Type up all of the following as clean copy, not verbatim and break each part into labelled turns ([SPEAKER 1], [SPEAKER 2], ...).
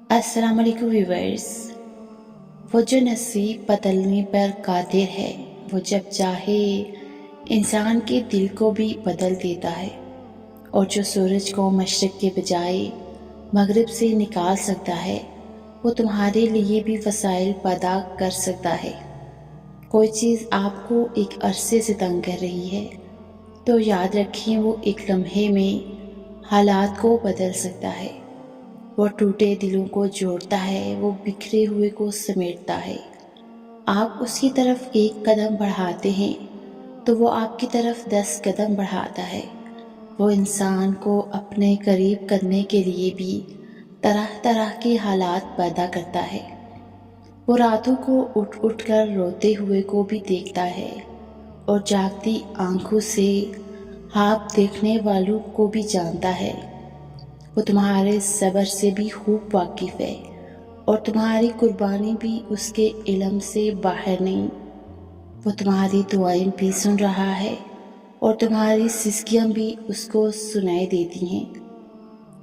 [SPEAKER 1] السلام علیکم ویورز۔ وہ جو نصیب بدلنے پر قادر ہے، وہ جب چاہے انسان کے دل کو بھی بدل دیتا ہے، اور جو سورج کو مشرق کے بجائے مغرب سے نکال سکتا ہے، وہ تمہارے لیے بھی وسائل پیدا کر سکتا ہے۔ کوئی چیز آپ کو ایک عرصے سے تنگ کر رہی ہے تو یاد رکھیں وہ ایک لمحے میں حالات کو بدل سکتا ہے۔ وہ ٹوٹے دلوں کو جوڑتا ہے، وہ بکھرے ہوئے کو سمیٹتا ہے۔ آپ اس کی طرف ایک قدم بڑھاتے ہیں تو وہ آپ کی طرف 10 قدم بڑھاتا ہے۔ وہ انسان کو اپنے قریب کرنے کے لیے بھی طرح طرح کے حالات پیدا کرتا ہے۔ وہ راتوں کو اٹھ اٹھ کر روتے ہوئے کو بھی دیکھتا ہے، اور جاگتی آنکھوں سے خواب دیکھنے والوں کو بھی جانتا ہے۔ وہ تمہارے صبر سے بھی خوب واقف ہے، اور تمہاری قربانی بھی اس کے علم سے باہر نہیں۔ وہ تمہاری دعائیں بھی سن رہا ہے، اور تمہاری سسکیاں بھی اس کو سنائی دیتی ہیں۔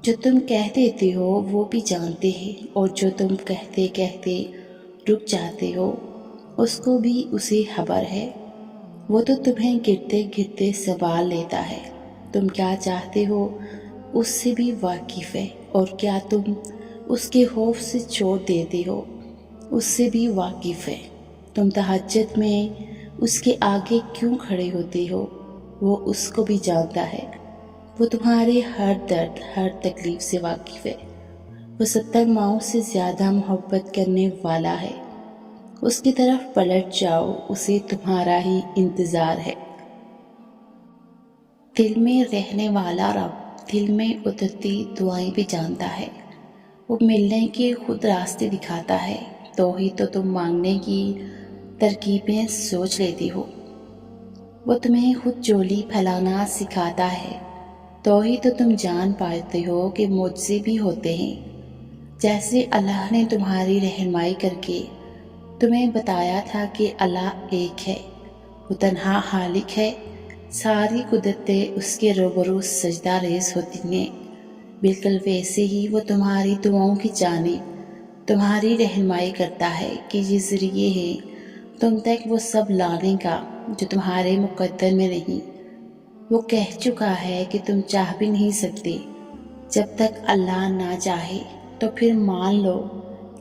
[SPEAKER 1] جو تم کہہ دیتے ہو وہ بھی جانتے ہیں، اور جو تم کہتے کہتے رک جاتے ہو اس کو بھی اسے خبر ہے۔ وہ تو تمہیں گرتے گرتے سنبھال لیتا ہے۔ تم کیا چاہتے ہو اس سے بھی واقف ہے، اور کیا تم اس کے خوف سے چھوڑ دیتے ہو اس سے بھی واقف ہے۔ تم تہجد میں اس کے آگے کیوں کھڑے ہوتے ہو وہ اس کو بھی جانتا ہے۔ وہ تمہارے ہر درد ہر تکلیف سے واقف ہے۔ وہ 70 ماؤں سے زیادہ محبت کرنے والا ہے۔ اس کی طرف پلٹ جاؤ، اسے تمہارا ہی انتظار ہے۔ دل میں رہنے والا رب دل میں اترتی دعائیں بھی جانتا ہے۔ وہ ملنے کے خود راستے دکھاتا ہے، تو ہی تو تم مانگنے کی ترکیبیں سوچ لیتی ہو۔ وہ تمہیں خود جولی پھیلانا سکھاتا ہے، تو ہی تو تم جان پاتے ہو کہ معجزے بھی ہوتے ہیں۔ جیسے اللہ نے تمہاری رہنمائی کر کے تمہیں بتایا تھا کہ اللہ ایک ہے، وہ تنہا خالق ہے، ساری قدرتیں اس کے روبرو سجدہ ریز ہوتی ہیں، بالکل ویسے ہی وہ تمہاری دعاؤں کی جانب تمہاری رہنمائی کرتا ہے کہ یہ ذریعے ہے تم تک وہ سب لانے کا جو تمہارے مقدر میں نہیں۔ وہ کہہ چکا ہے کہ تم چاہ بھی نہیں سکتے جب تک اللہ نہ چاہے، تو پھر مان لو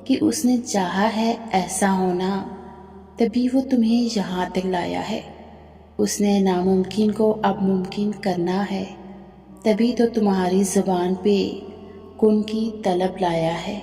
[SPEAKER 1] کہ اس نے چاہا ہے ایسا ہونا، تبھی وہ تمہیں یہاں تک لایا ہے۔ اس نے ناممکن کو اب ممکن کرنا ہے، تبھی تو تمہاری زبان پہ کن کی طلب لایا ہے۔